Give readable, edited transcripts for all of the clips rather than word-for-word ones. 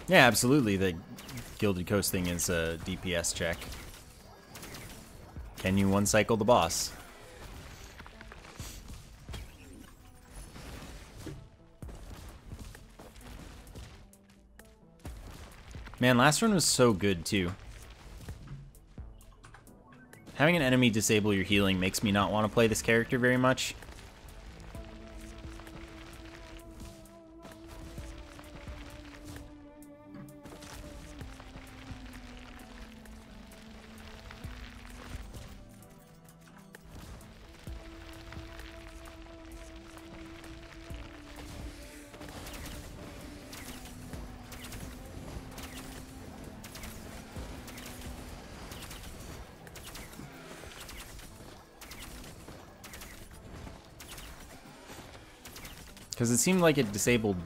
Yeah, absolutely. The Gilded Coast thing is a DPS check. Can you one-cycle the boss? Man, last run was so good, too. Having an enemy disable your healing makes me not want to play this character very much. Because it seemed like it disabled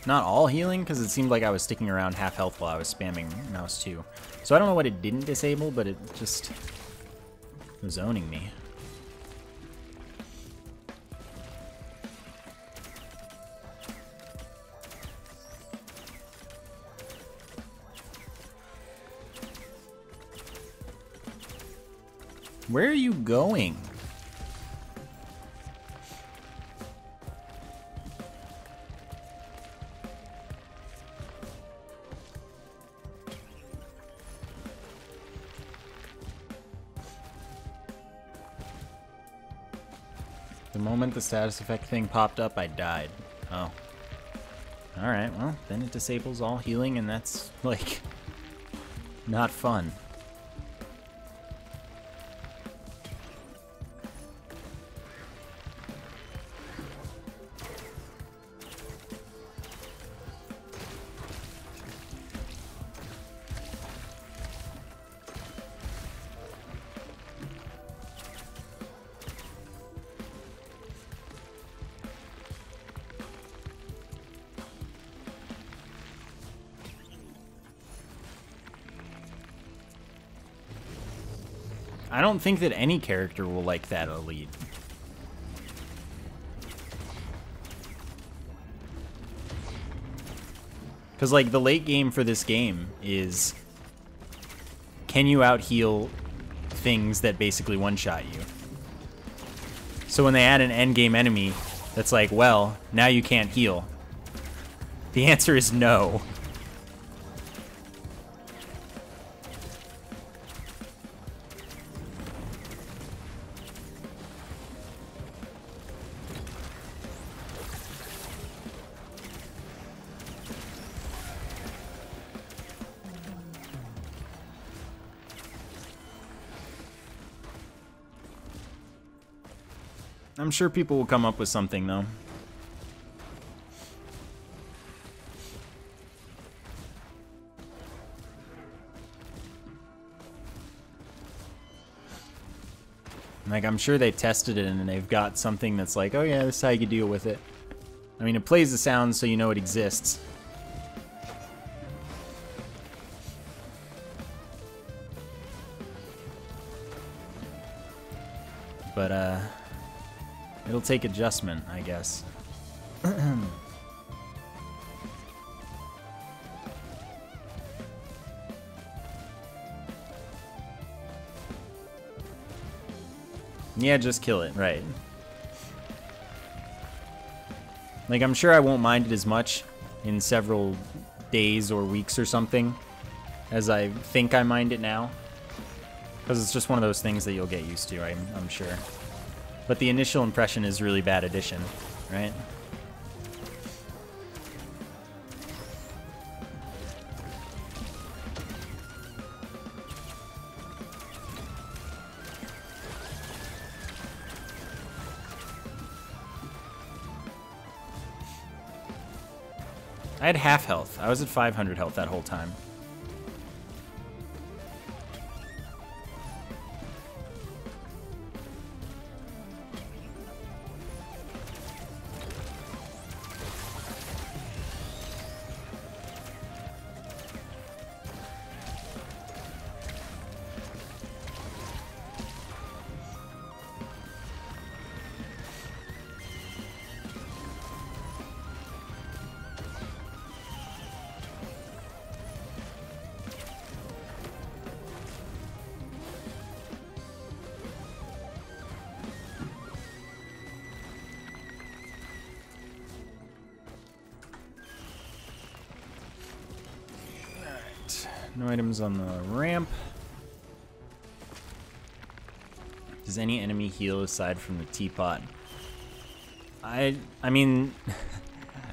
not all healing, because it seemed like I was sticking around half health while I was spamming mouse 2. So I don't know what it didn't disable, but it just was owning me. Where are you going? The moment the status effect thing popped up, I died. Oh. Alright, well, then it disables all healing, and that's, like, not fun. I don't think that any character will like that elite. Because, like, the late game for this game is, can you out-heal things that basically one-shot you? So when they add an endgame enemy that's like, well, now you can't heal, the answer is no. I'm sure people will come up with something, though. Like, I'm sure they've tested it and they've got something that's like, oh yeah, this is how you can deal with it. I mean, it plays the sound so you know it exists. But, it'll take adjustment, I guess. Yeah, just kill it, right. Like, I'm sure I won't mind it as much in several days or weeks or something as I think I mind it now. Because it's just one of those things that you'll get used to, I'm sure. But the initial impression is really bad addition, right? I had half health. I was at 500 health that whole time. No items on the ramp. Does any enemy heal aside from the teapot? I mean,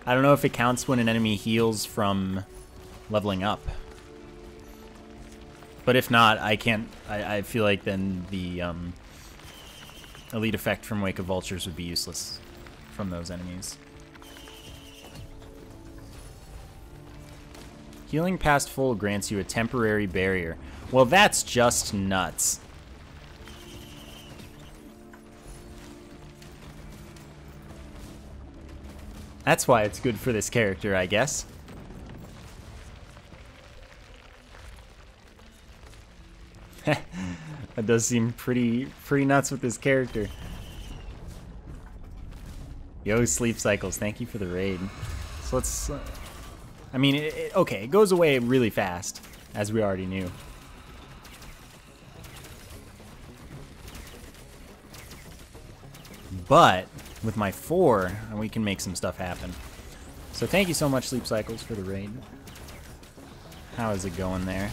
I don't know if it counts when an enemy heals from leveling up. But if not, I can't. I feel like then the elite effect from Wake of Vultures would be useless from those enemies. Healing past full grants you a temporary barrier. Well, that's just nuts. That's why it's good for this character, I guess. That does seem pretty nuts with this character. Yo, Sleep Cycles, thank you for the raid. So let's... I mean, okay, it goes away really fast, as we already knew. But with my 4, we can make some stuff happen. So thank you so much, Sleep Cycles, for the raid. How is it going there?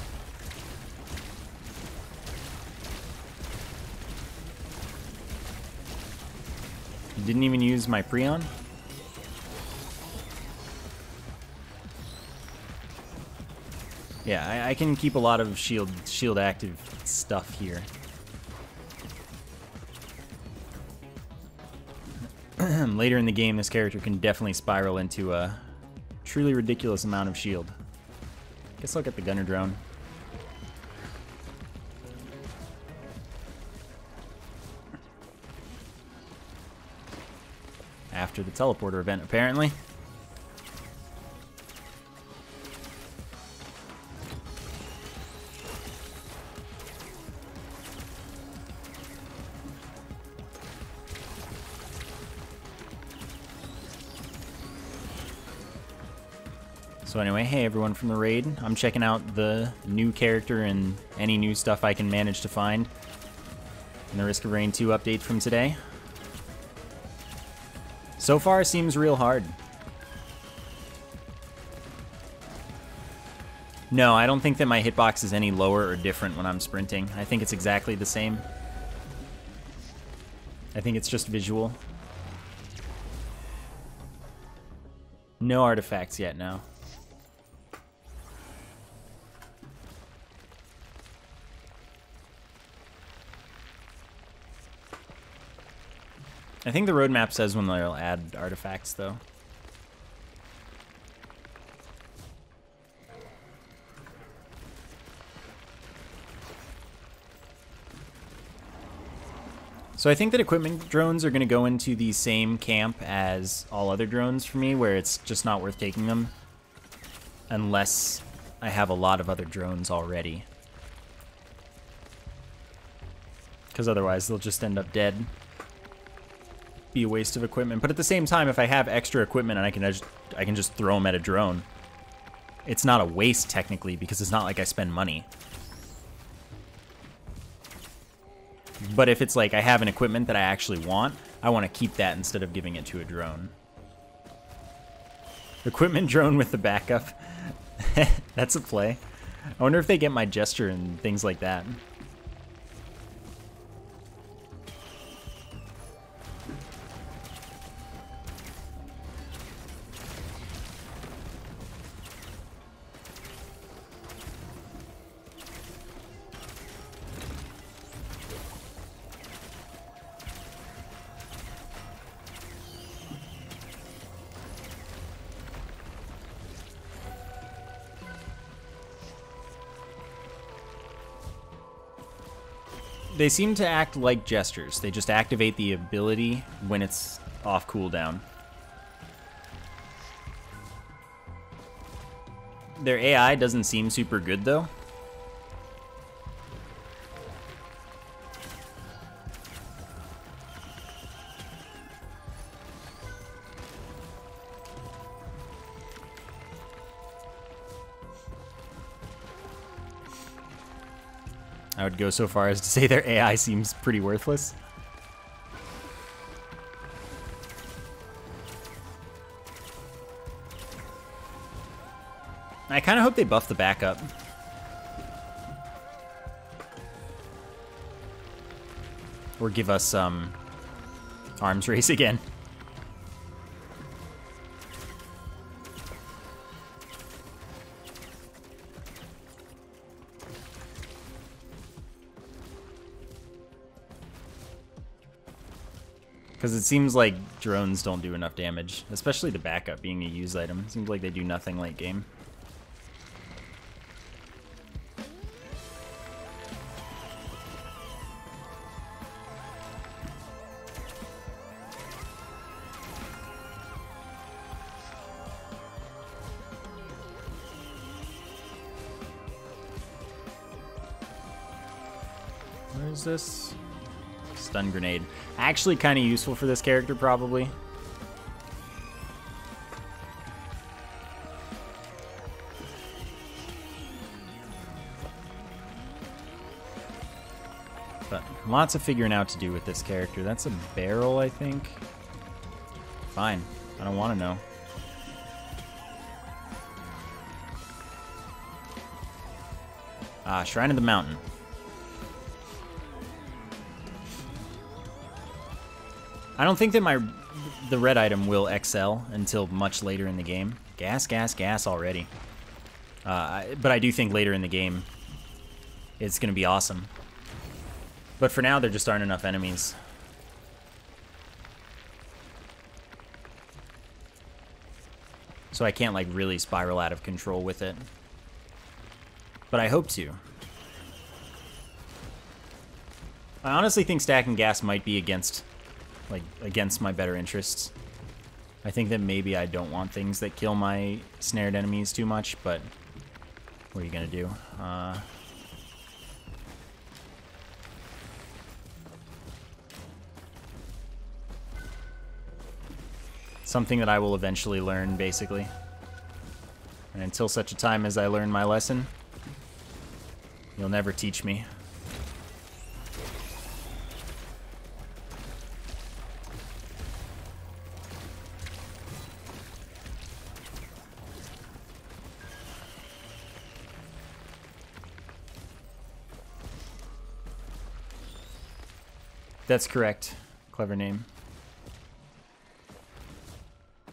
You didn't even use my Preon? Yeah, I can keep a lot of shield active stuff here. Later in the game, this character can definitely spiral into a truly ridiculous amount of shield. Guess I'll get the gunner drone. After the teleporter event, apparently. So anyway, hey everyone from the raid. I'm checking out the new character and any new stuff I can manage to find in the Risk of Rain 2 update from today. So far, seems real hard. No, I don't think that my hitbox is any lower or different when I'm sprinting. I think it's exactly the same. I think it's just visual. No artifacts yet, no. I think the roadmap says when they'll add artifacts, though. So I think that equipment drones are going to go into the same camp as all other drones for me, where it's just not worth taking them unless I have a lot of other drones already. Because otherwise they'll just end up dead. Be a waste of equipment. But at the same time, if I have extra equipment and I can just throw them at a drone, it's not a waste technically, because it's not like I spend money. But if it's like I have an equipment that I actually want, I want to keep that instead of giving it to a drone. Equipment drone with the backup. That's a play. I wonder if they get my gesture and things like that. They seem to act like gestures. They just activate the ability when it's off cooldown. Their AI doesn't seem super good, though. I would go so far as to say their AI seems pretty worthless. I kind of hope they buff the backup. Or give us arms race again. Because it seems like drones don't do enough damage, especially the backup being a used item. It seems like they do nothing late game. Where is this? Stun grenade. Actually kind of useful for this character, probably. But lots of figuring out to do with this character. That's a barrel, I think. Fine. I don't want to know. Ah, Shrine of the Mountain. I don't think that the red item will excel until much later in the game. Gas, gas, gas already. But I do think later in the game it's going to be awesome. But for now, there just aren't enough enemies. So I can't like really spiral out of control with it. But I hope to. I honestly think stacking gas might be against my better interests. I think that maybe I don't want things that kill my snared enemies too much, but what are you gonna do? Something that I will eventually learn, basically. And until such a time as I learn my lesson, you'll never teach me. That's correct. Clever name.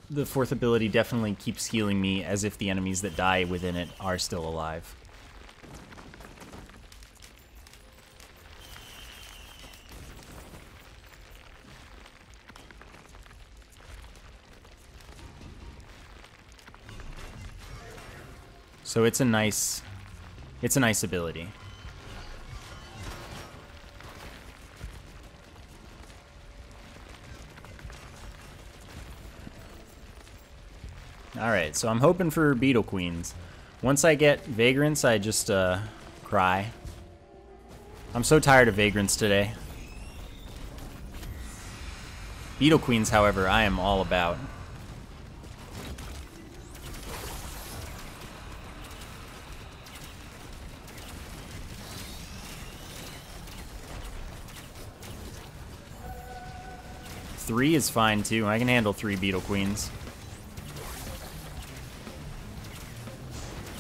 The fourth ability definitely keeps healing me as if the enemies that die within it are still alive. So it's a nice ability. Alright, so I'm hoping for Beetle Queens. Once I get Vagrants, I just, cry. I'm so tired of Vagrants today. Beetle Queens, however, I am all about. Three is fine, too. I can handle 3 Beetle Queens.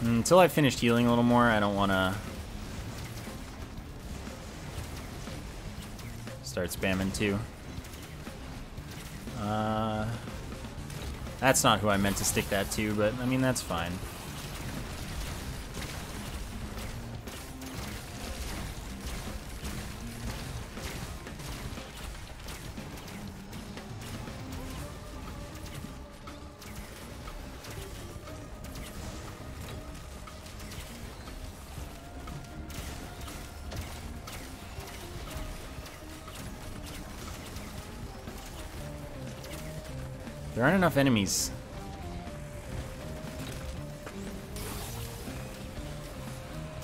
Until I've finished healing a little more, I don't want to start spamming too. That's not who I meant to stick that to, but I mean, that's fine. There aren't enough enemies.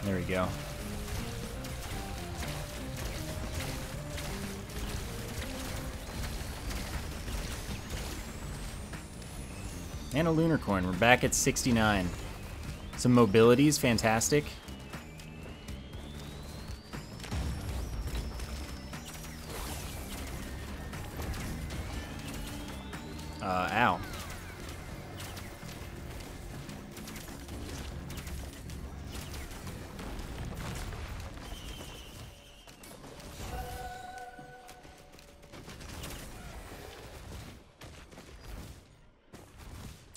There we go. And a lunar coin. We're back at 69. Some mobility is fantastic. Ow.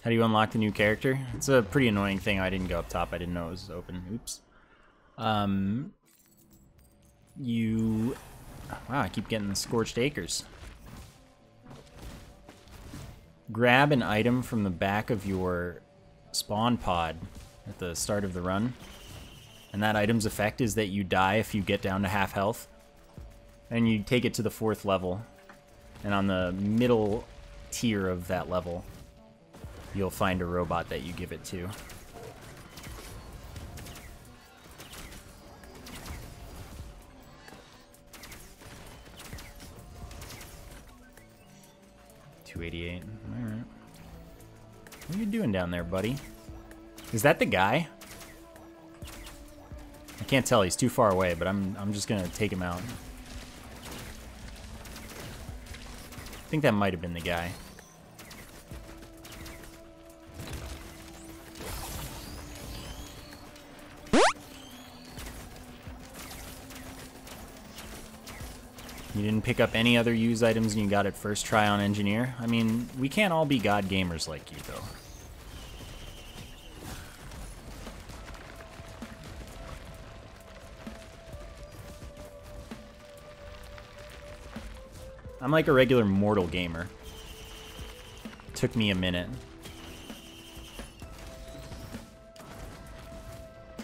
How do you unlock the new character? It's a pretty annoying thing. I didn't go up top. I didn't know it was open. Oops. Wow, I keep getting the Scorched Acres. Grab an item from the back of your spawn pod at the start of the run. And that item's effect is that you die if you get down to half health. And you take it to the 4th level. And on the middle tier of that level, you'll find a robot that you give it to. $288. All right. What are you doing down there, buddy? Is that the guy? I can't tell. He's too far away, but I'm just gonna take him out. I think that might have been the guy. You didn't pick up any other used items and you got it first try on Engineer? I mean, we can't all be god gamers like you, though. I'm like a regular mortal gamer. Took me a minute.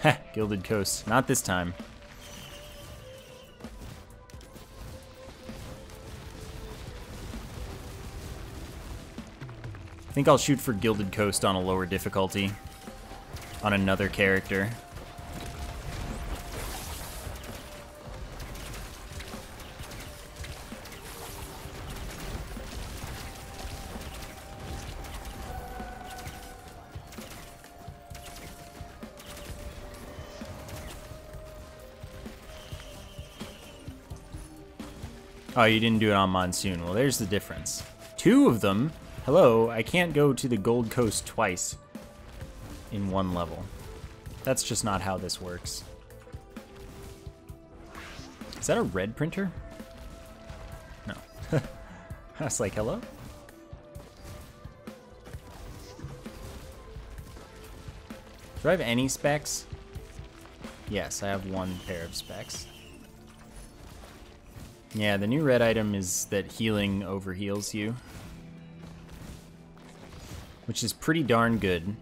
Heh, Gilded Coast. Not this time. I think I'll shoot for Gilded Coast on a lower difficulty. On another character. Oh, you didn't do it on Monsoon. Well, there's the difference. 2 of them? Hello, I can't go to the Gold Coast twice in 1 level. That's just not how this works. Is that a red printer? No. I was like, hello? Do I have any specs? Yes, I have 1 pair of specs. Yeah, the new red item is that healing overheals you. Which is pretty darn good.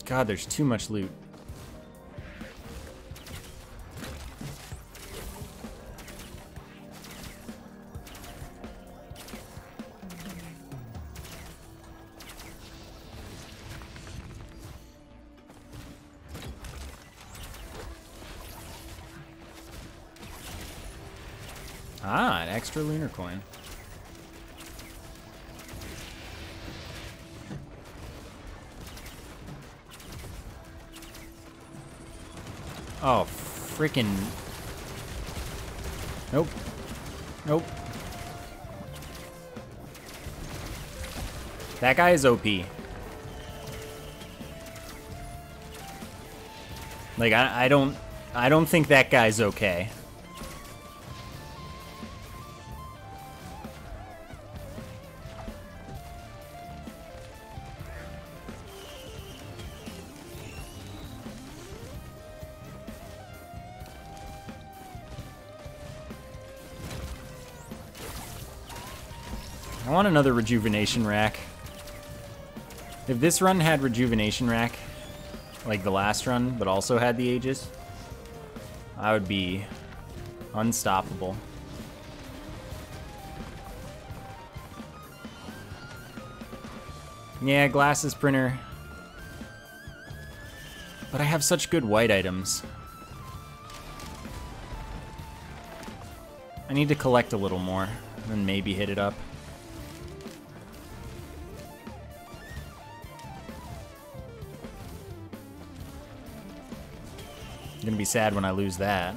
God, there's too much loot. Ah, an extra lunar coin. Oh, freaking. Nope. Nope. That guy is OP. Like, I don't think that guy's okay. I want another rejuvenation rack. If this run had rejuvenation rack, like the last run, but also had the Aegis, I would be unstoppable. Yeah, glasses printer. But I have such good white items. I need to collect a little more, and maybe hit it up. gonna be sad when I lose that.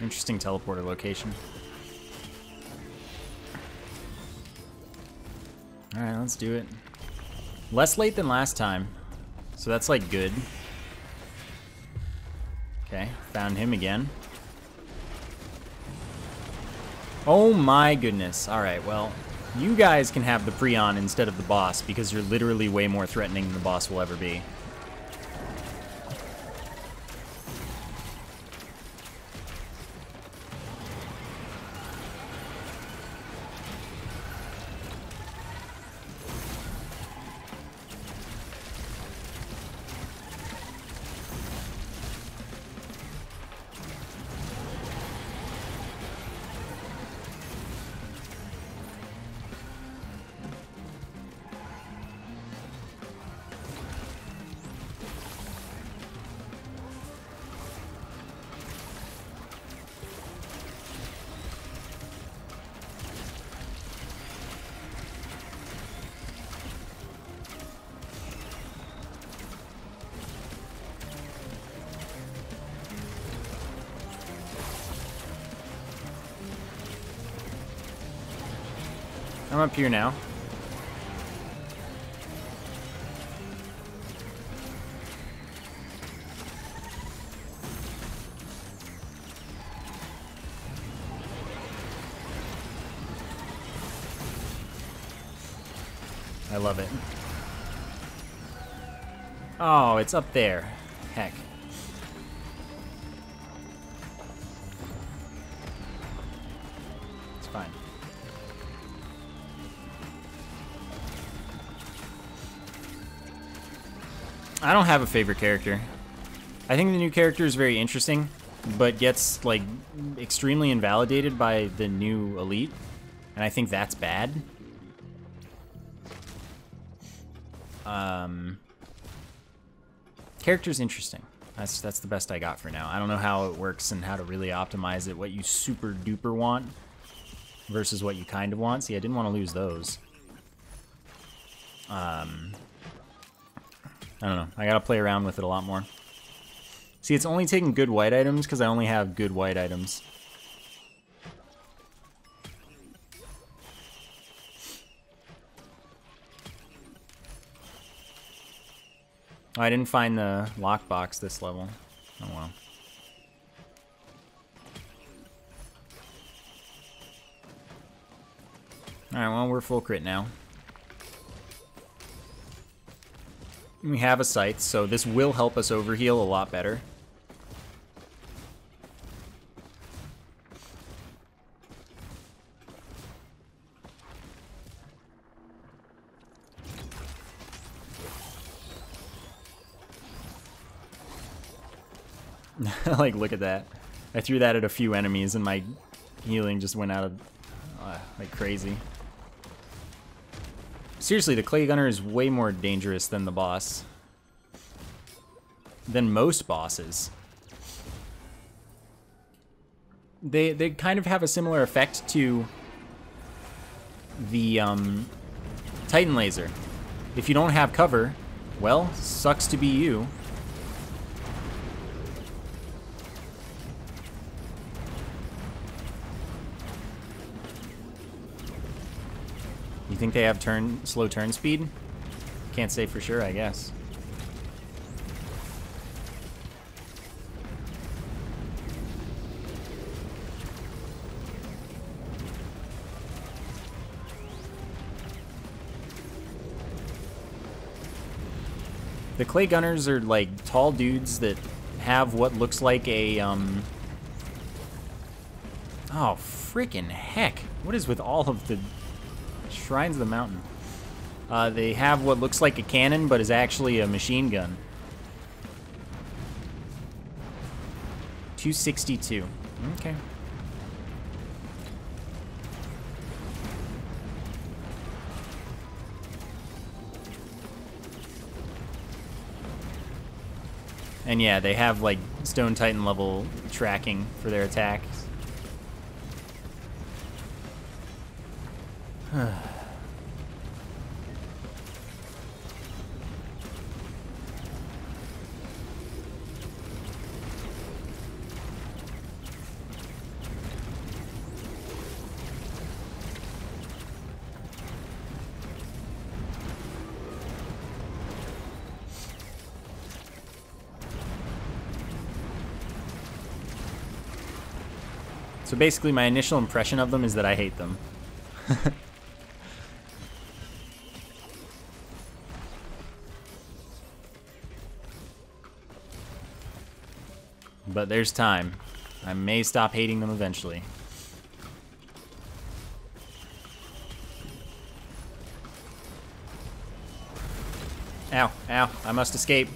Interesting teleporter location. Alright, let's do it. Less late than last time, so that's like good. Okay, found him again. Oh my goodness. Alright, well, you guys can have the Prion instead of the boss because you're literally way more threatening than the boss will ever be. I'm up here now. I love it. Oh, it's up there. Heck. It's fine. I don't have a favorite character. I think the new character is very interesting, but gets, like, extremely invalidated by the new elite, and I think that's bad. Character's interesting. That's the best I got for now. I don't know how it works and how to really optimize it, what you super duper want versus what you kind of want. See, I didn't want to lose those. I don't know. I gotta play around with it a lot more. See, it's only taking good white items because I only have good white items. Oh, I didn't find the lockbox this level. Oh well. Alright, well, we're full crit now. We have a scythe, so this will help us overheal a lot better. Like, look at that. I threw that at a few enemies and my healing just went out of like crazy. Seriously, the clay gunner is way more dangerous than the boss. Than most bosses. They kind of have a similar effect to the Titan laser. If you don't have cover, well, sucks to be you. You think they have slow turn speed? Can't say for sure, I guess. The clay gunners are like tall dudes that have what looks like a oh freaking heck. What is with all of the Shrines of the Mountain? They have what looks like a cannon but is actually a machine gun. 262. Okay. And yeah, they have like Stone Titan level tracking for their attacks. So basically my initial impression of them is that I hate them. But there's time. I may stop hating them eventually. Ow, ow, I must escape.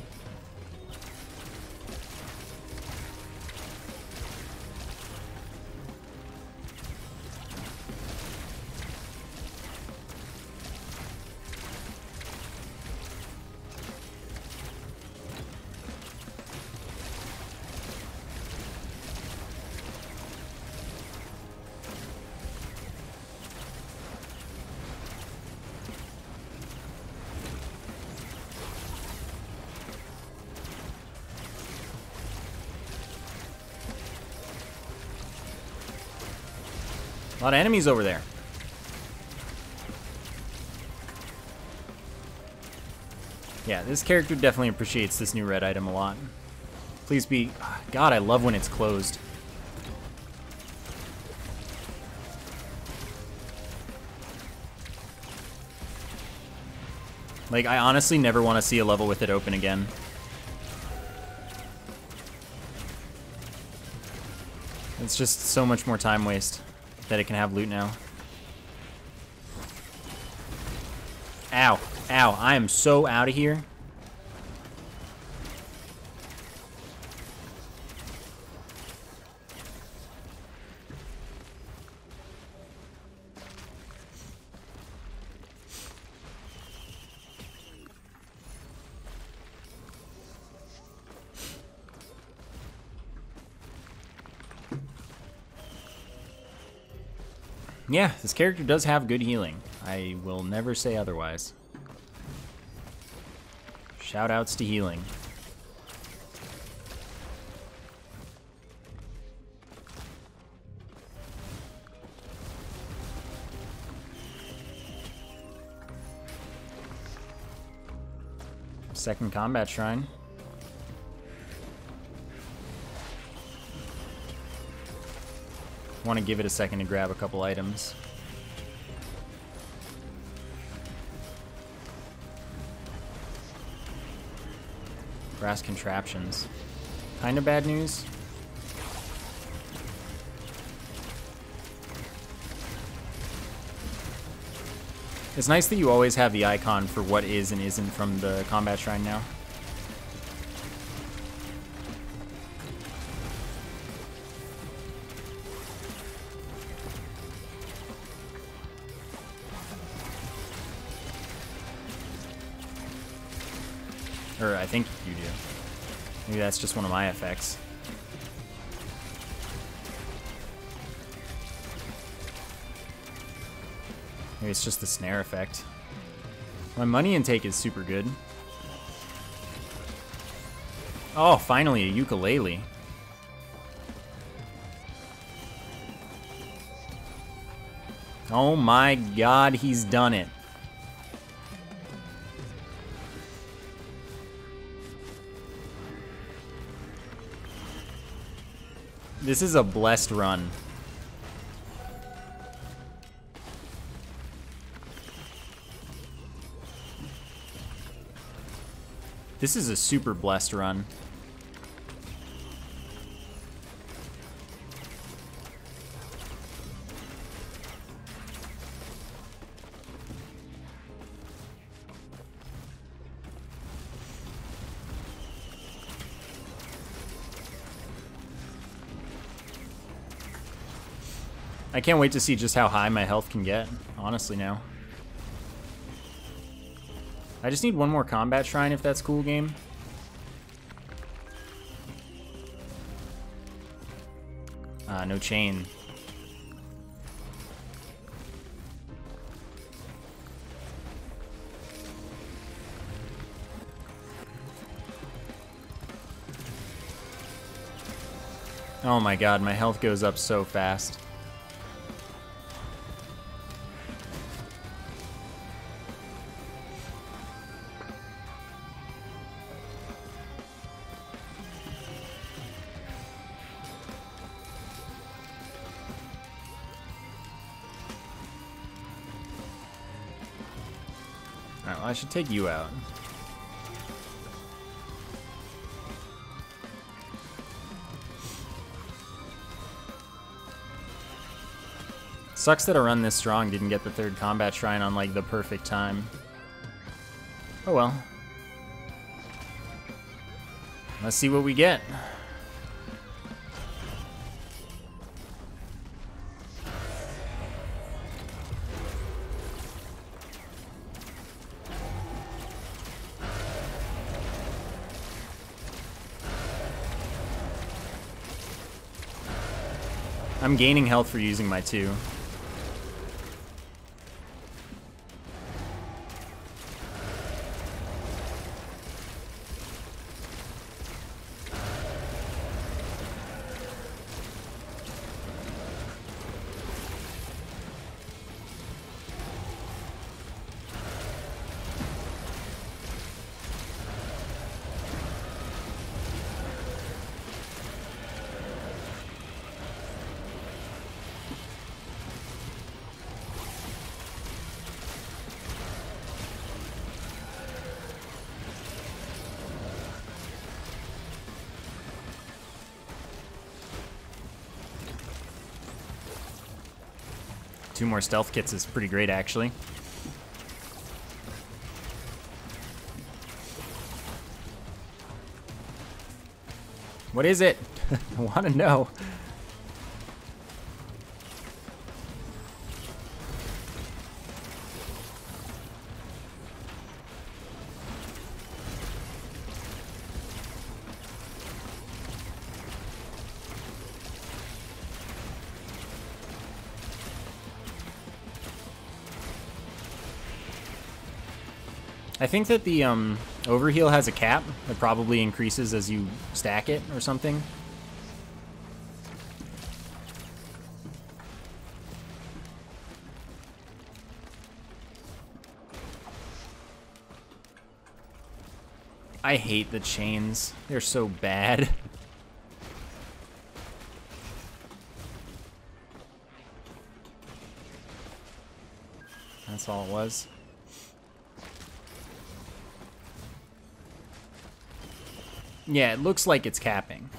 A lot of enemies over there. Yeah, this character definitely appreciates this new red item a lot. Please be... God, I love when it's closed. Like, I honestly never want to see a level with it open again. It's just so much more time waste that it can have loot now. Ow. Ow. I am so out of here. Yeah, this character does have good healing. I will never say otherwise. Shoutouts to healing. Second combat shrine. Want to give it a second to grab a couple items. Brass contraptions. Kind of bad news. It's nice that you always have the icon for what is and isn't from the combat shrine now. Or I think you do. Maybe that's just one of my effects. Maybe it's just the snare effect. My money intake is super good. Oh, finally a ukulele. Oh my god, he's done it. This is a blessed run. This is a super blessed run. I can't wait to see just how high my health can get, honestly, now. I just need one more combat shrine if that's cool, game. No chain. Oh my god, my health goes up so fast. Alright, well, I should take you out. Sucks that a run this strong didn't get the third combat shrine on, like, the perfect time. Oh well. Let's see what we get. I'm gaining health for using my 2. Two more stealth kits is pretty great, actually. What is it? I want to know. I think that the overheal has a cap that probably increases as you stack it or something. I hate the chains. They're so bad. That's all it was. Yeah, it looks like it's capping.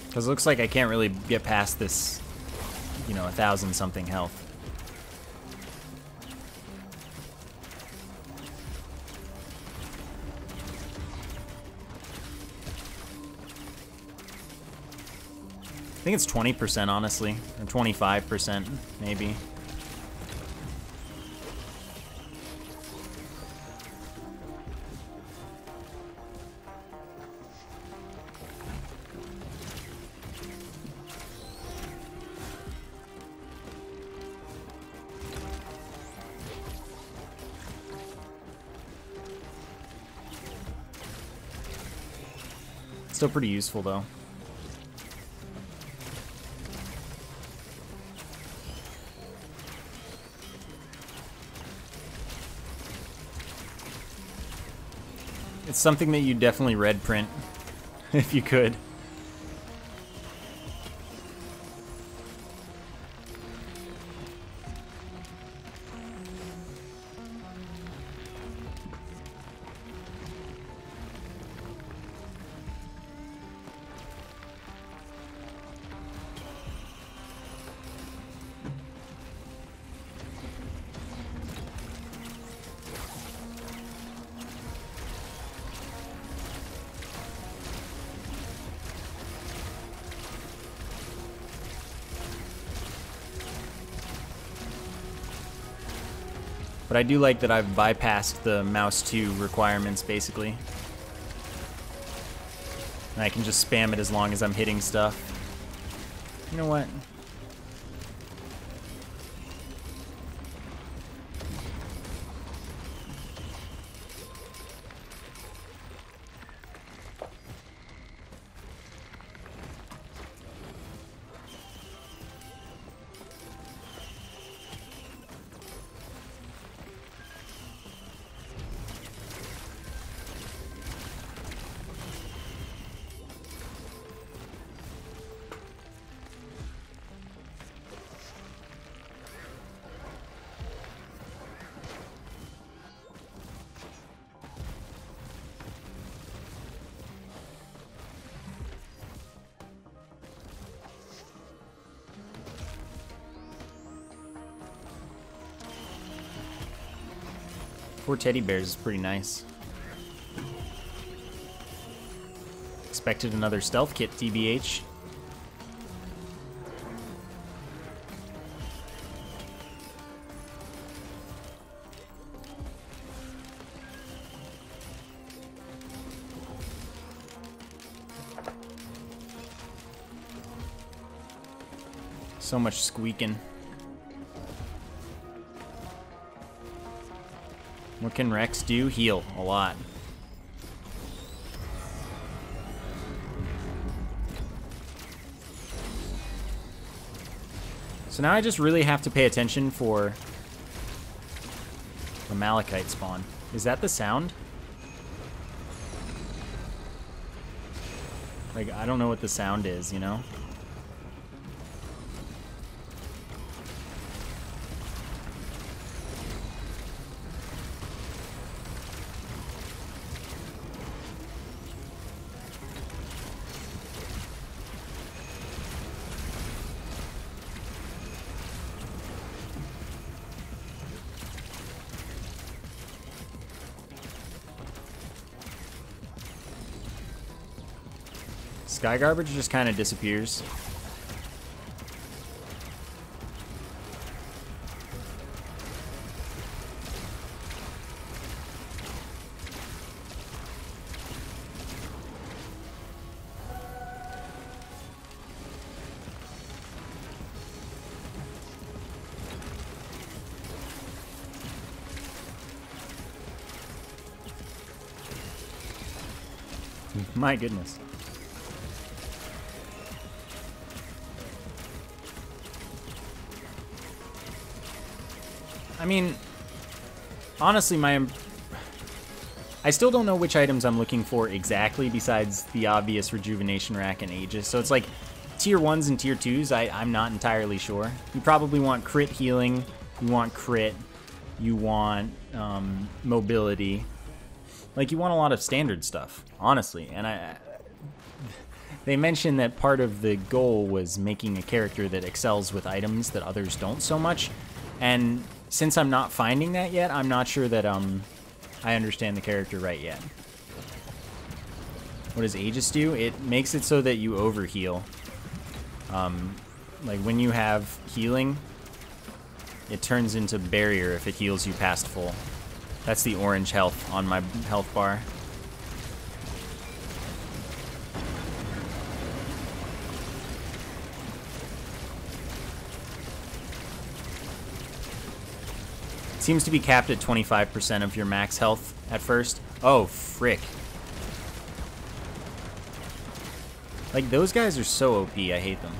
Because it looks like I can't really get past this, you know, 1,000 something health. I think it's 20%, honestly, or 25%, maybe. Still pretty useful, though. It's something that you definitely red print, if you could. But I do like that I've bypassed the mouse 2 requirements, basically. And I can just spam it as long as I'm hitting stuff. You know what? Four teddy bears is pretty nice. Expected another stealth kit, TBH. So much squeaking. What can Rex do? Heal a lot. So now I just really have to pay attention for the Malachite spawn. Is that the sound? Like, I don't know what the sound is, you know? Sky Garbage just kind of disappears. My goodness. I mean, honestly, I still don't know which items I'm looking for exactly besides the obvious Rejuvenation Rack and Aegis. So it's like tier 1s and tier 2s, I'm not entirely sure. You probably want crit healing, you want crit, you want mobility. Like, you want a lot of standard stuff, honestly. And they mentioned that part of the goal was making a character that excels with items that others don't so much. And since I'm not finding that yet, I'm not sure that I understand the character right yet. What does Aegis do? It makes it so that you overheal. Like when you have healing, it turns into barrier if it heals you past full. That's the orange health on my health bar. Seems to be capped at 25% of your max health at first. Oh, frick. Like, those guys are so OP, I hate them.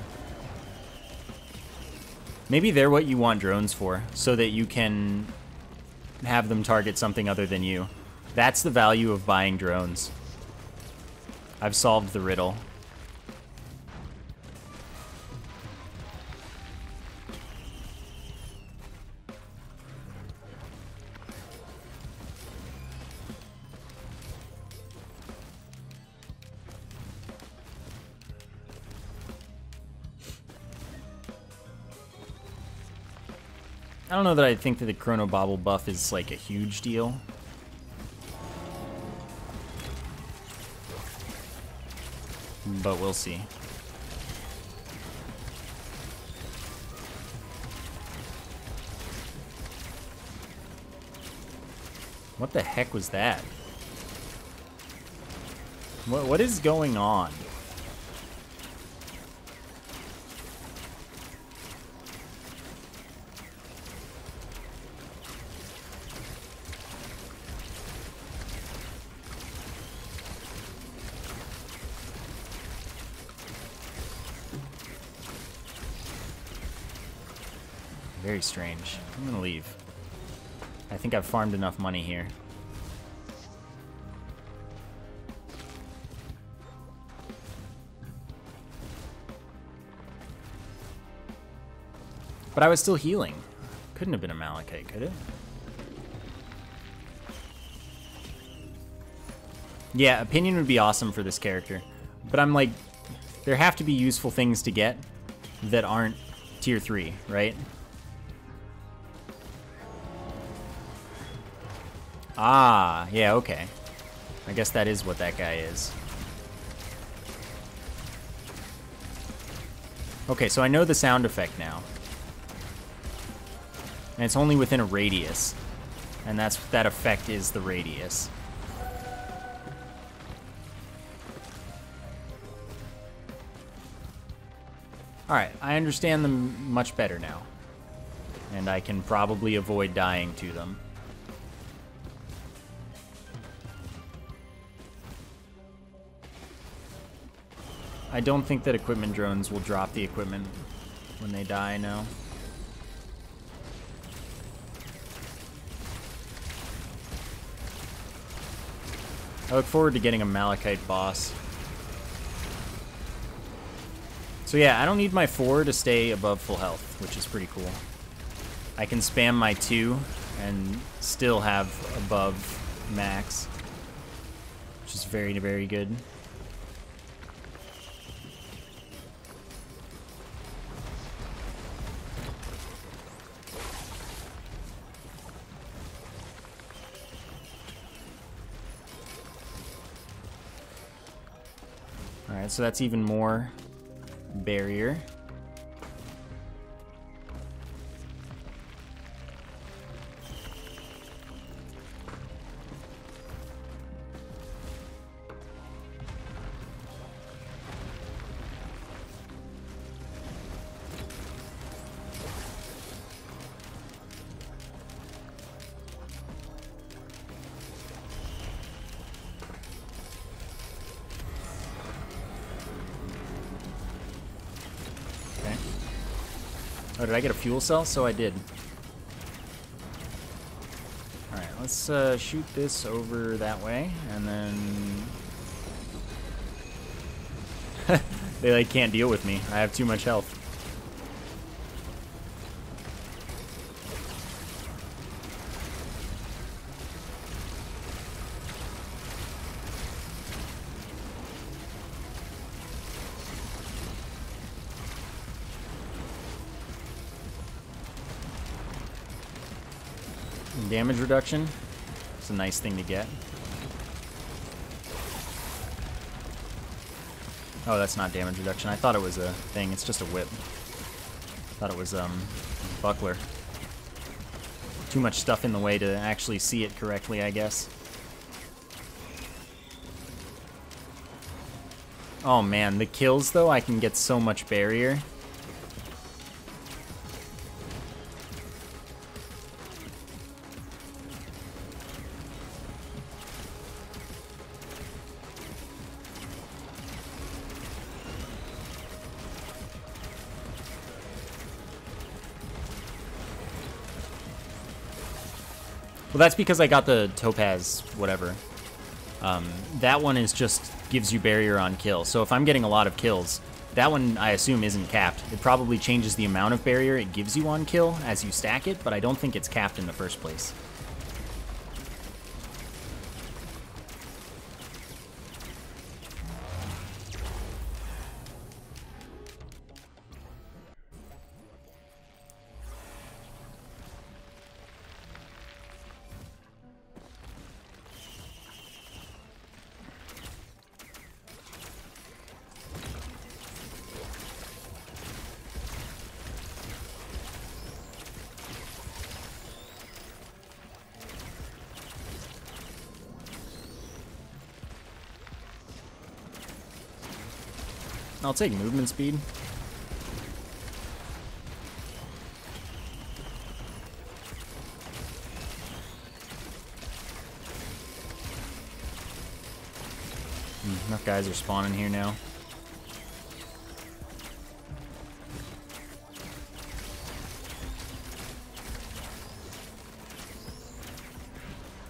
Maybe they're what you want drones for, so that you can have them target something other than you. That's the value of buying drones. I've solved the riddle. I don't know that I think that the Chrono Bobble buff is like a huge deal. But we'll see. What the heck was that? What is going on? Very strange. I'm gonna leave. I think I've farmed enough money here. But I was still healing. Couldn't have been a Malachite, could it? Yeah, opinion would be awesome for this character. But I'm like, there have to be useful things to get that aren't tier 3, right? Ah, yeah, okay. I guess that is what that guy is. Okay, so I know the sound effect now. And it's only within a radius. And that effect is the radius. Alright, I understand them much better now. And I can probably avoid dying to them. I don't think that equipment drones will drop the equipment when they die, no. I look forward to getting a Malachite boss. So yeah, I don't need my 4 to stay above full health, which is pretty cool. I can spam my 2 and still have above max, which is very, very good. Alright, so that's even more barrier. Oh, did I get a fuel cell? So I did. Alright, let's shoot this over that way, and then... they like can't deal with me. I have too much health. Damage reduction. It's a nice thing to get. Oh, that's not damage reduction. I thought it was a thing. It's just a whip. Thought it was buckler. Too much stuff in the way to actually see it correctly, I guess. Oh man, the kills though, I can get so much barrier. Well, that's because I got the topaz whatever. That one is just gives you barrier on kill. So if I'm getting a lot of kills, that one I assume isn't capped. It probably changes the amount of barrier it gives you on kill as you stack it, but I don't think it's capped in the first place. I'll take movement speed. Enough guys are spawning here now.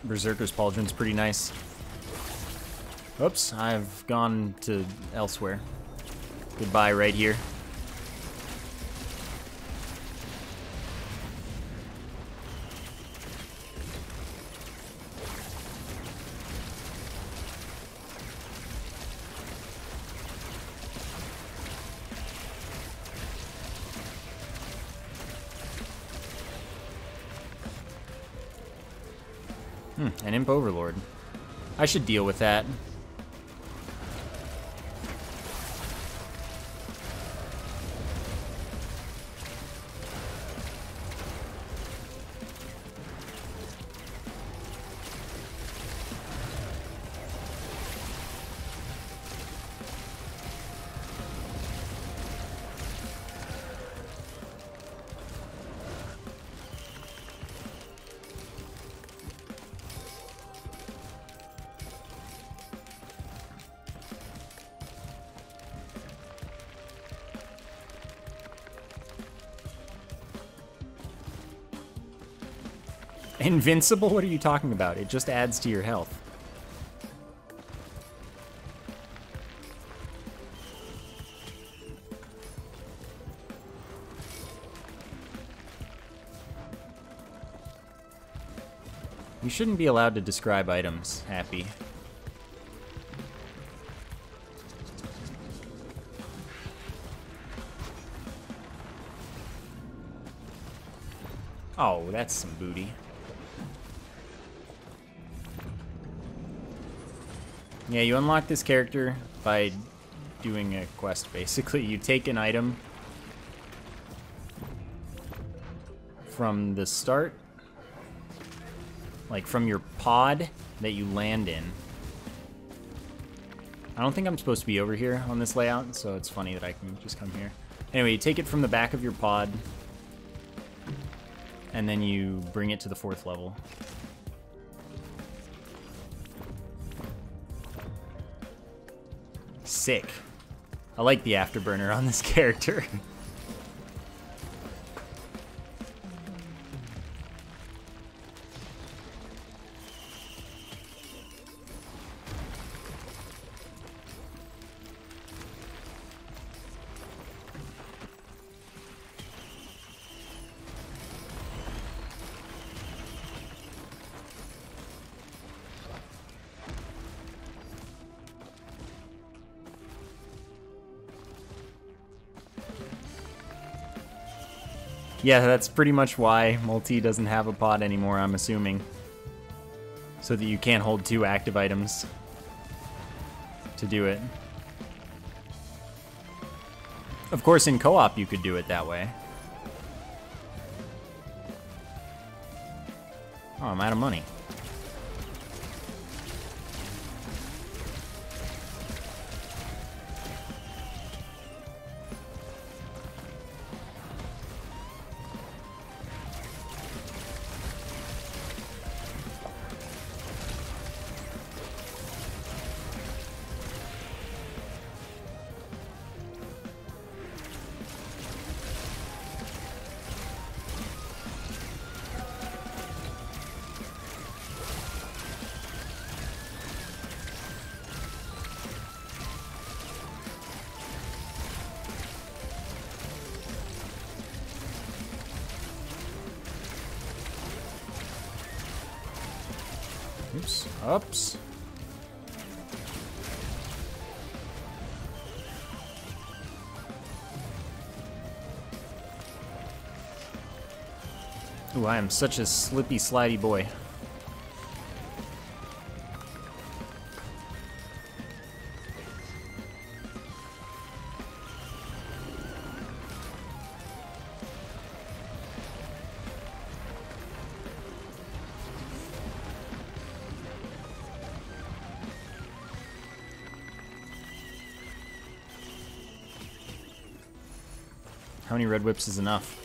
Berserker's Pauldron's pretty nice. Oops, I've gone to elsewhere. Goodbye right here. An Imp Overlord. I should deal with that. Invincible? What are you talking about? It just adds to your health. You shouldn't be allowed to describe items, Happy. Oh, that's some booty. Yeah, you unlock this character by doing a quest, basically. You take an item from the start, like from your pod that you land in. I don't think I'm supposed to be over here on this layout, so it's funny that I can just come here. Anyway, you take it from the back of your pod, and then you bring it to the 4th level. Sick. I like the afterburner on this character. Yeah, that's pretty much why Multi doesn't have a pod anymore, I'm assuming. So that you can't hold 2 active items to do it. Of course, in co-op you could do it that way. Oh, I'm out of money. Oops. Oops. Ooh, I am such a slippy, slidey boy. How many red whips is enough?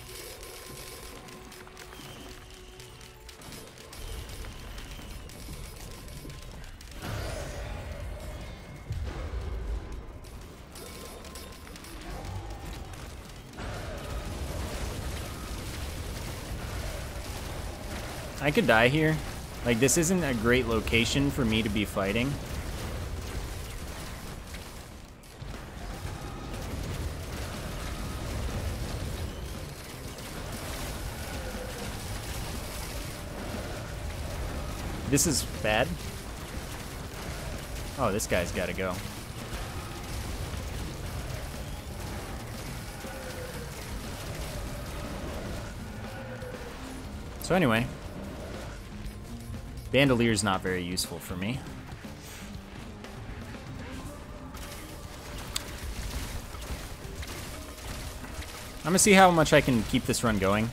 I could die here. Like, this isn't a great location for me to be fighting. This is bad. Oh, this guy's gotta go. So anyway, Bandoleer's not very useful for me. I'm gonna see how much I can keep this run going.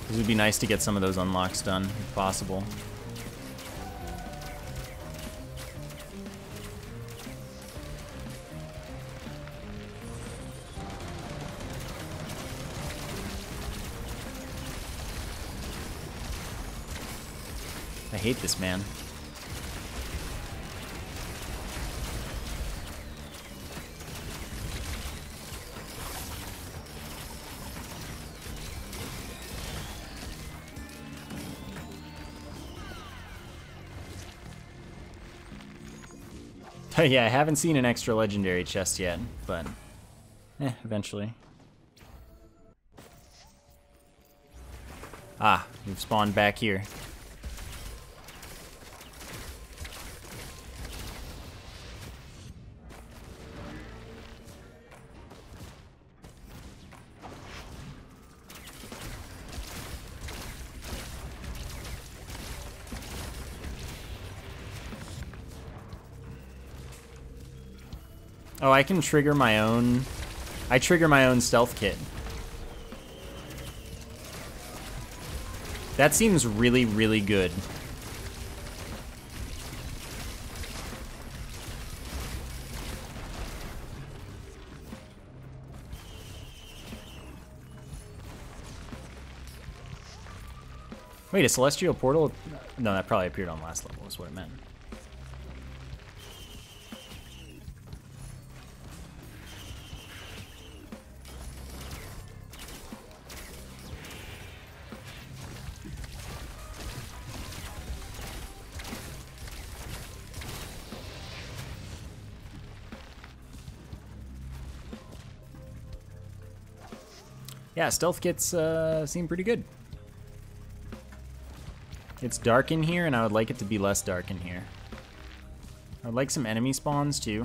It would be nice to get some of those unlocks done, if possible. I hate this man. Yeah, I haven't seen an extra legendary chest yet, but eventually. Ah, we've spawned back here. Oh, I can trigger my own... I trigger my own stealth kit. That seems really, really good. Wait, a celestial portal? No, that probably appeared on last level, is what it meant. Yeah, stealth kits seem pretty good. It's dark in here, and I would like it to be less dark in here. I would like some enemy spawns, too.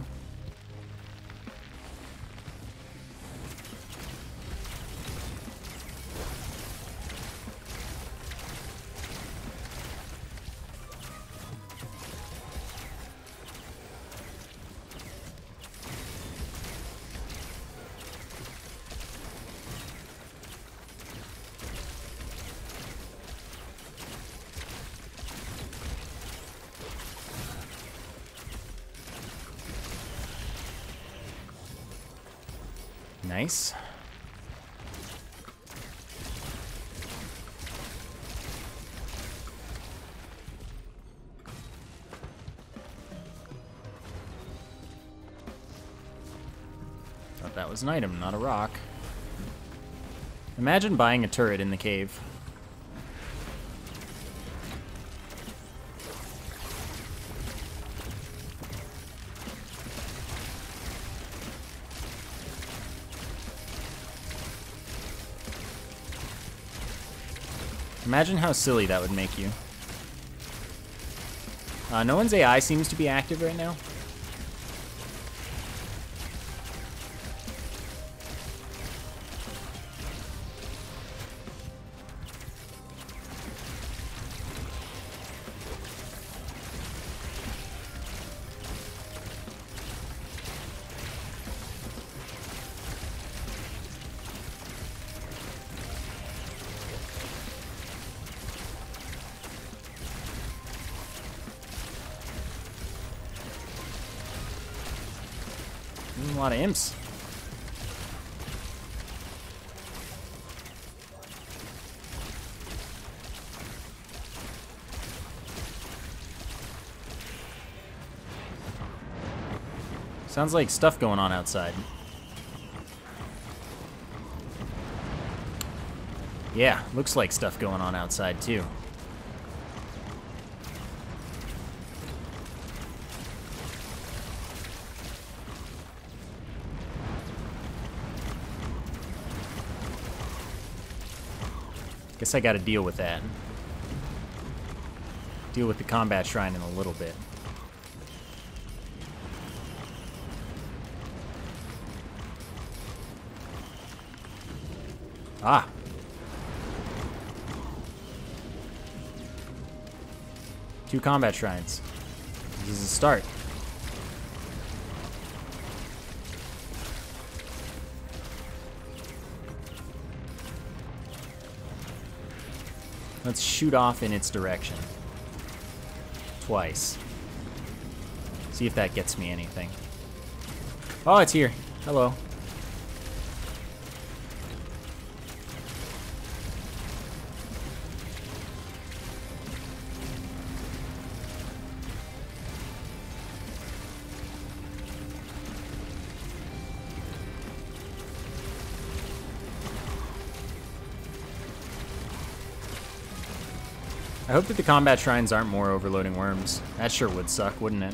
Nice. Thought that was an item, not a rock. Imagine buying a turret in the cave. Imagine how silly that would make you. No one's AI seems to be active right now. A lot of imps. Sounds like stuff going on outside. Yeah, looks like stuff going on outside too. Guess I gotta deal with that. Deal with the combat shrine in a little bit. Ah! Two combat shrines. This is a start. Let's shoot off in its direction. Twice. See if that gets me anything. Oh, it's here. Hello. I hope that the combat shrines aren't more overloading worms. That sure would suck, wouldn't it?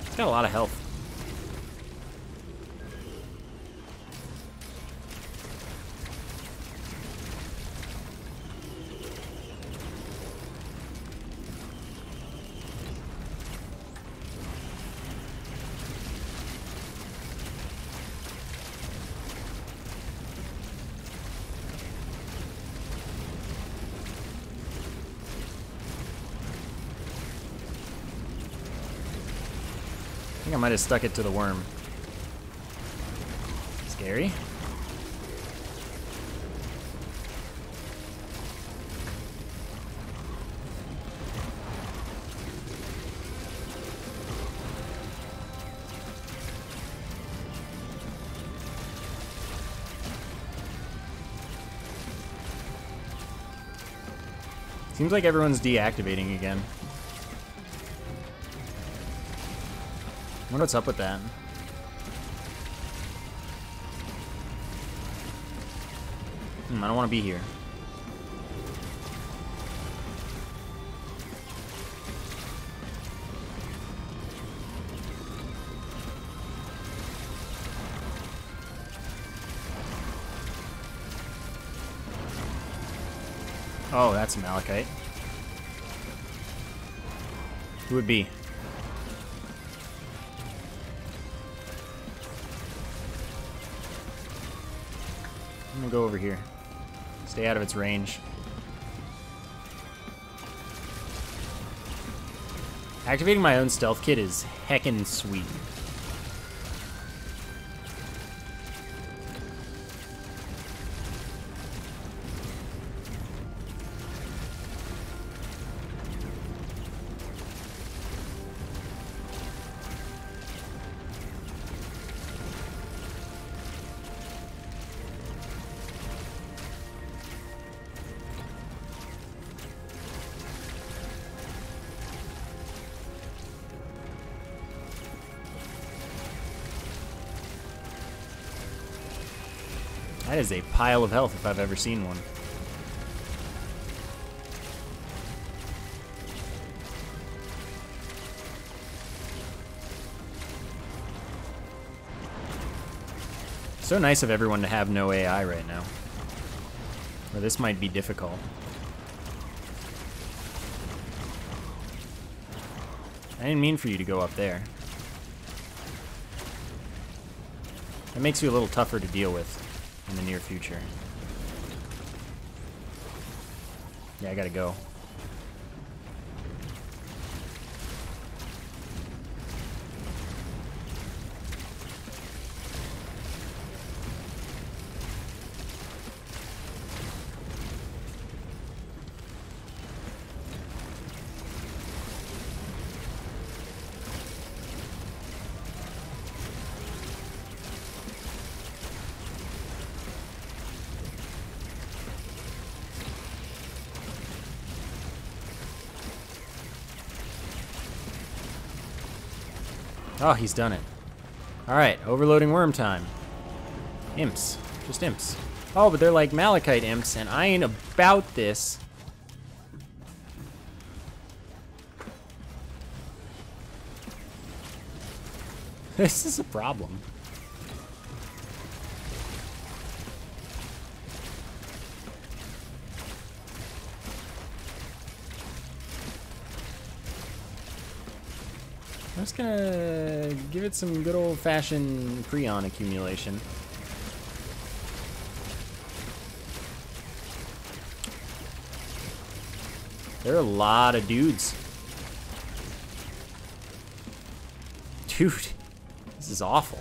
It's got a lot of health. I think I might have stuck it to the worm. Scary. Seems like everyone's deactivating again. I wonder what's up with that. I don't want to be here. Oh, that's Malachite. Who would be? I'm gonna go over here. Stay out of its range. Activating my own stealth kit is heckin' sweet. That is a pile of health if I've ever seen one. So nice of everyone to have no AI right now. Or this might be difficult. I didn't mean for you to go up there. That makes you a little tougher to deal with in the near future. Yeah, I gotta go. Oh, he's done it. Alright, overloading worm time. Imps. Just imps. Oh, but they're like malachite imps, and I ain't about this. This is a problem. I'm just gonna give it some good old-fashioned Prion accumulation. There are a lot of dudes. Dude, this is awful.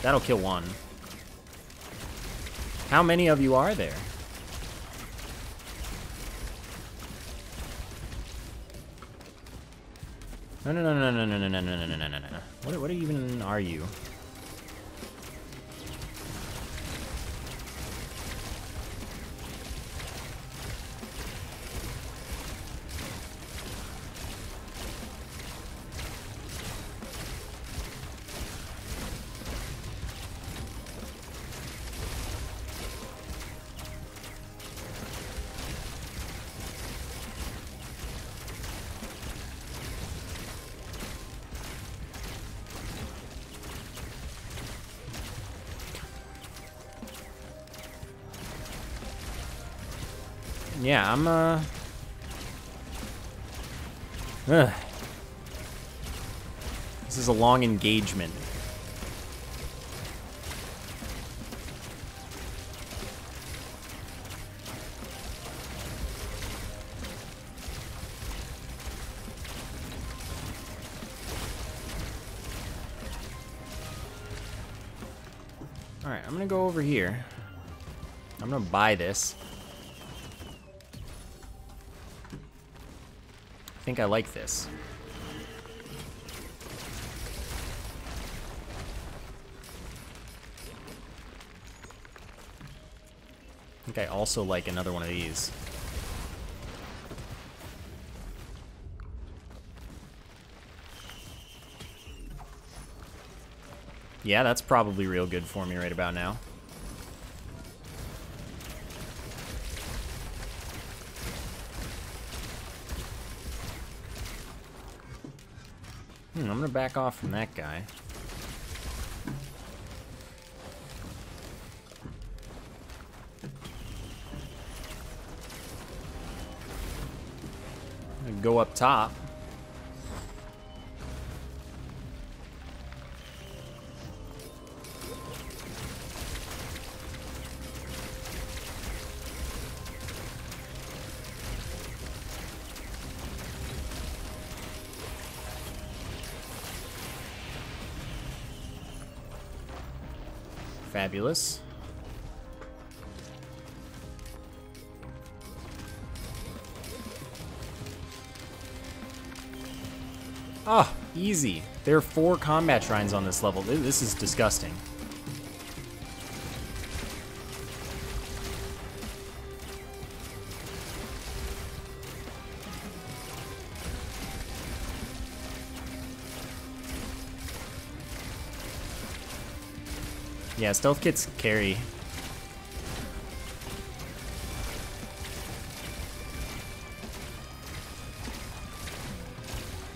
That'll kill one. How many of you are there? No, no, no, no, no, no, no, no, no, no, no, no, no. What even are you? Yeah, I'm, This is a long engagement. Alright, I'm gonna go over here. I'm gonna buy this. I think I like this. I think I also like another one of these. Yeah, that's probably real good for me right about now. I'm gonna back off from that guy. I'm gonna go up top. Fabulous. Oh, Easy. There are 4 combat shrines on this level. This is disgusting. Yeah, stealth kits carry.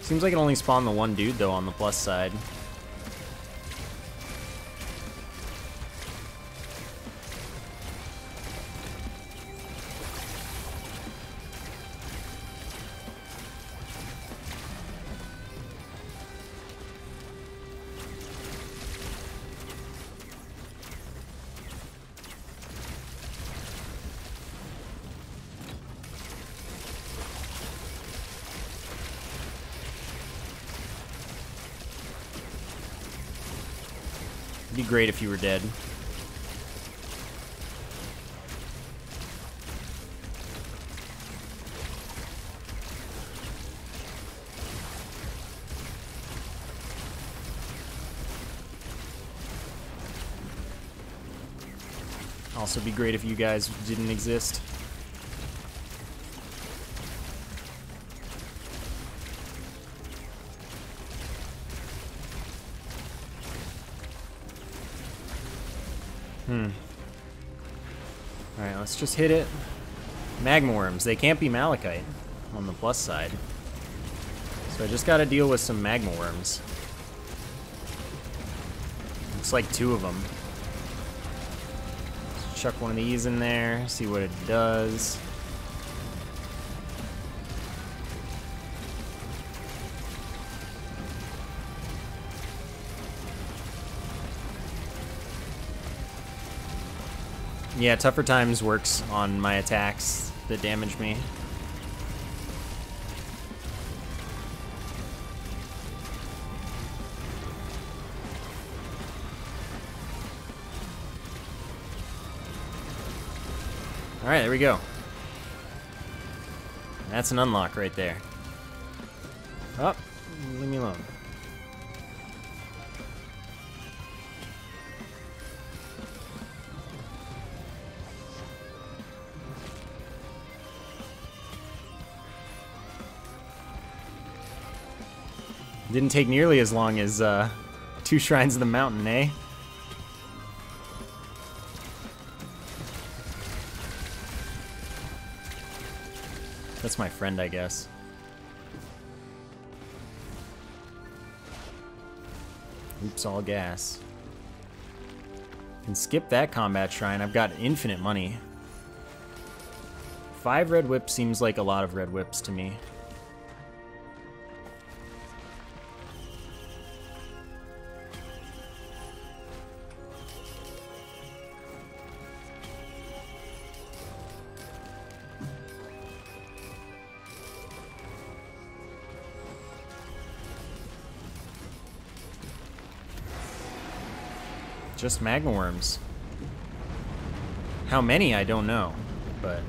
Seems like it only spawned the one dude, though, on the plus side. It'd be great if you were dead. Also be great if you guys didn't exist. Alright, let's just hit it. Magma worms. They can't be malachite on the plus side. So I just gotta deal with some magma worms. Looks like 2 of them. Let's chuck one of these in there, see what it does. Yeah, Tougher Times works on my attacks that damage me. Alright, there we go. That's an unlock right there. Oh, leave me alone. Didn't take nearly as long as 2 Shrines of the Mountain, eh? That's my friend, I guess. Oops, all gas. Can skip that combat shrine. I've got infinite money. 5 red whips seems like a lot of red whips to me. Just magma worms. How many, I don't know, but...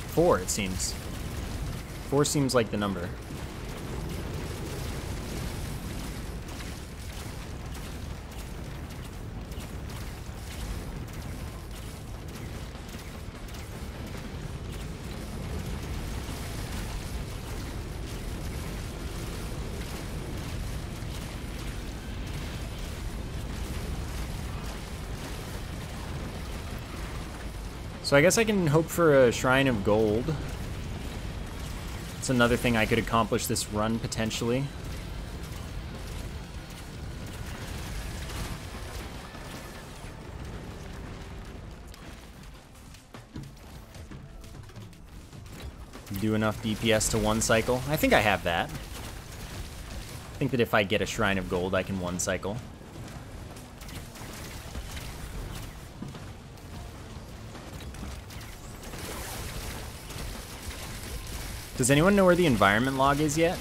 Four, it seems. 4 seems like the number. So I guess I can hope for a Shrine of Gold. It's another thing I could accomplish this run, potentially. Do enough DPS to 1 cycle. I think I have that. I think that if I get a Shrine of Gold, I can 1 cycle. Does anyone know where the environment log is yet?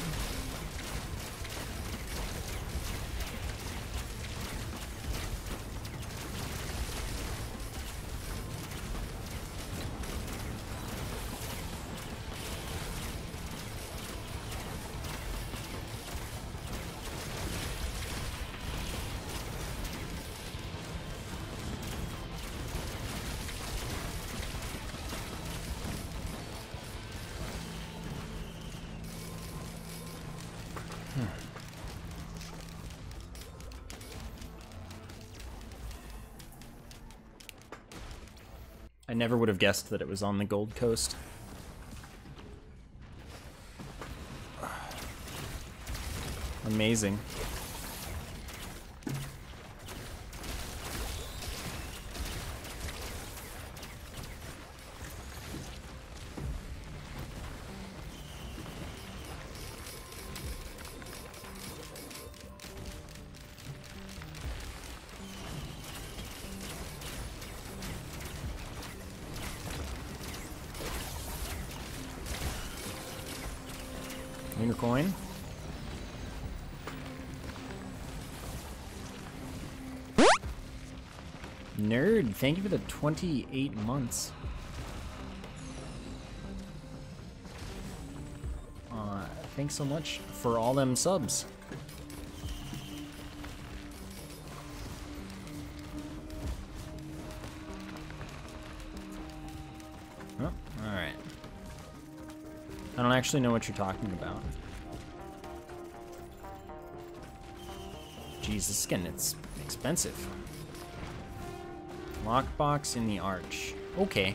I never would have guessed that it was on the Gold Coast. Amazing. Finger coin. Nerd, thank you for the 28 months. Thanks so much for all them subs. Oh, alright. I don't actually know what you're talking about. Jesus, again, it's expensive. Lockbox in the arch. Okay.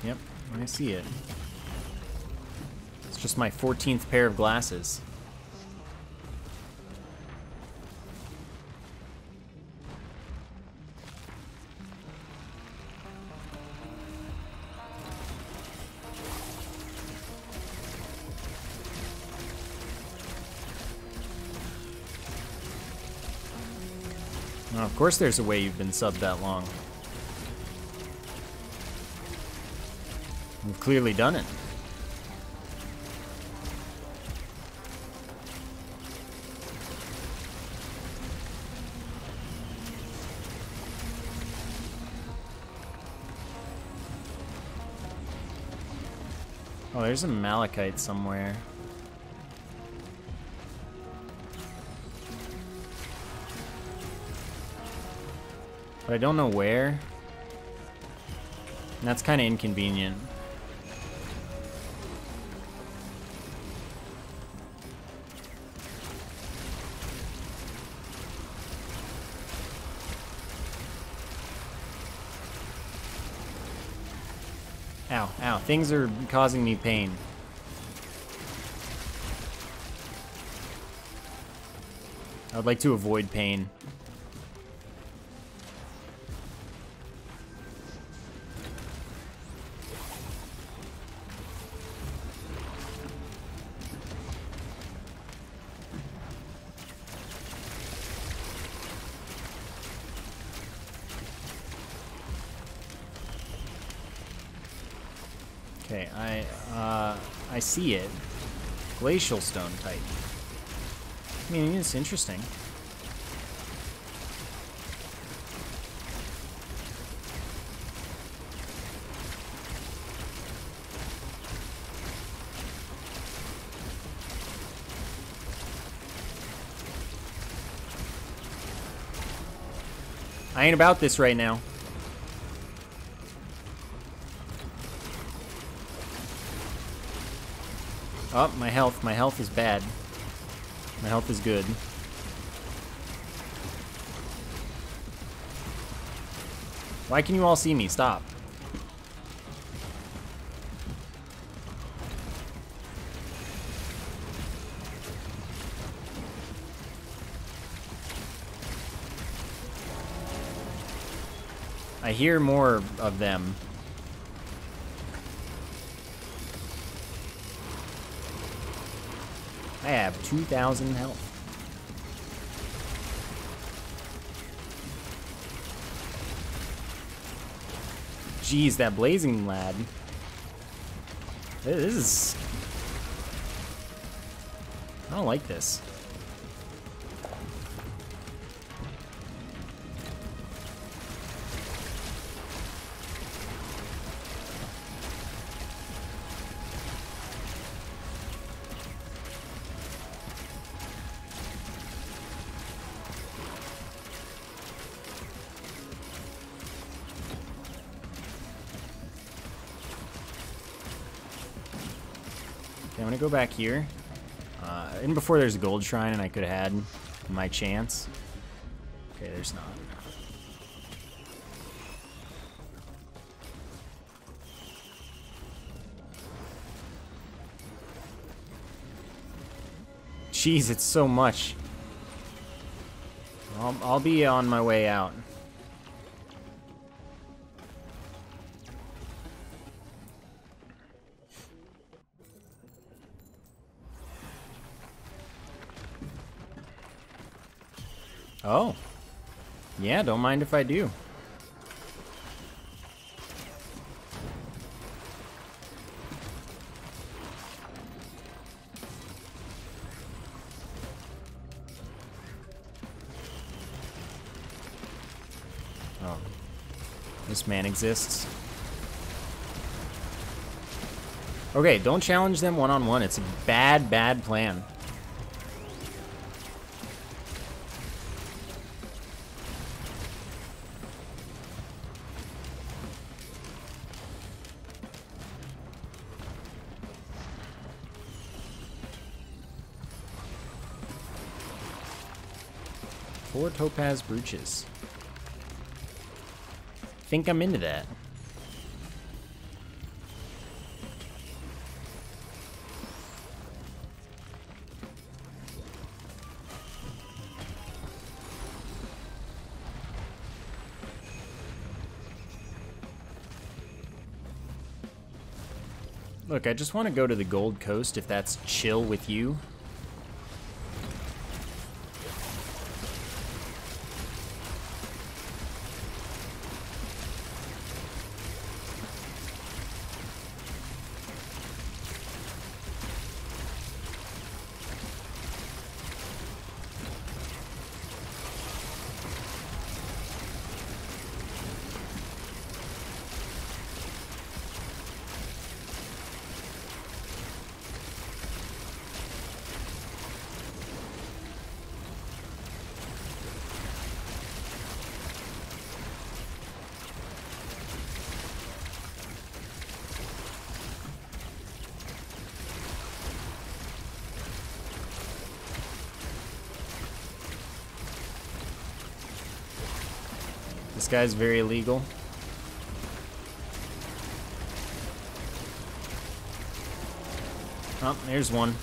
Yep, I see it. It's just my 14th pair of glasses. Well, of course there's a way you've been subbed that long. You've clearly done it. Oh, there's a malachite somewhere. But I don't know where. And that's kind of inconvenient. Ow, ow, things are causing me pain. I would like to avoid pain. Okay, I see it. Glacial stone type. I mean, it's interesting. I ain't about this right now. Oh, my health is bad. My health is good. Why can you all see me? Stop. I hear more of them. I have 2,000 health. Jeez, that blazing lad. This is... I don't like this. I'm gonna go back here. And before there's a gold shrine and I could have had my chance. Okay, there's not. Jeez, it's so much. I'll be on my way out. Oh. Yeah, don't mind if I do. Oh. This man exists. Okay, don't challenge them one-on-one. It's a bad, bad plan. Four topaz brooches. Think I'm into that. Look, I just want to go to the Gold Coast if that's chill with you. This guy's very illegal. Oh, there's one.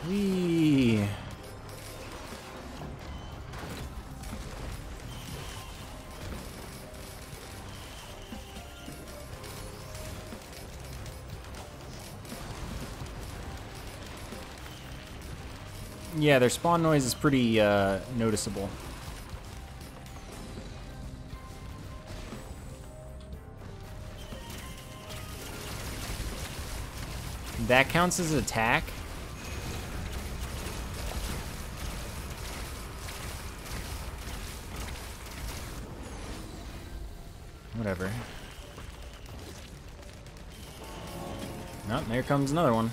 Whee! Yeah, their spawn noise is pretty noticeable. That counts as attack? Whatever. Oh, there comes another one.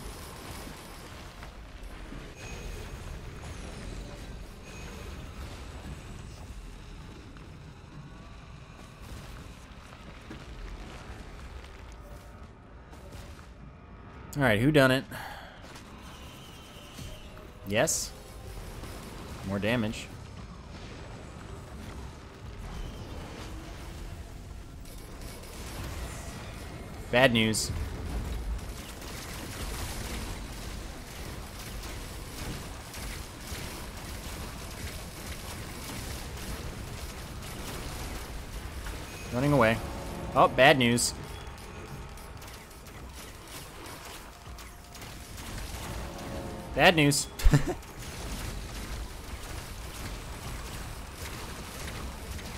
Alright, who done it? Yes? More damage. Bad news. Running away. Oh, bad news. Bad news. There's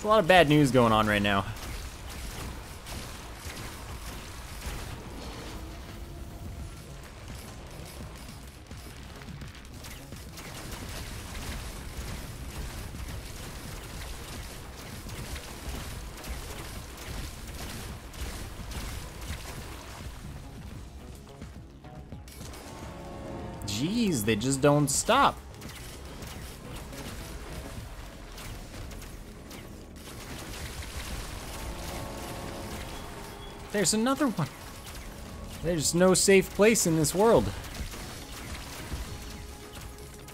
a lot of bad news going on right now. Jeez, they just don't stop. There's another one. There's no safe place in this world.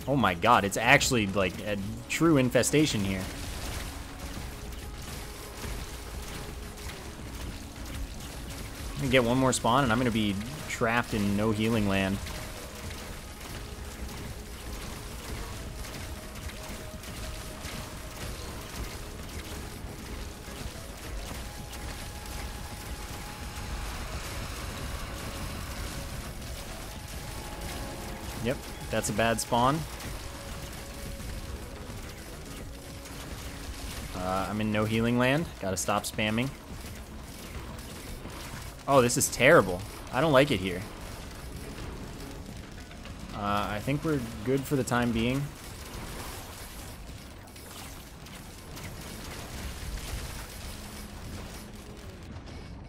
Oh my god, it's actually like a true infestation here. I'm gonna get one more spawn and I'm gonna be trapped in no healing land. Yep, that's a bad spawn. I'm in no healing land. Gotta stop spamming. Oh, this is terrible. I don't like it here. I think we're good for the time being.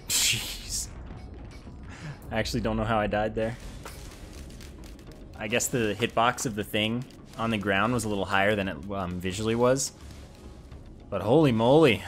Jeez. I actually don't know how I died there. I guess the hitbox of the thing on the ground was a little higher than it visually was. But holy moly.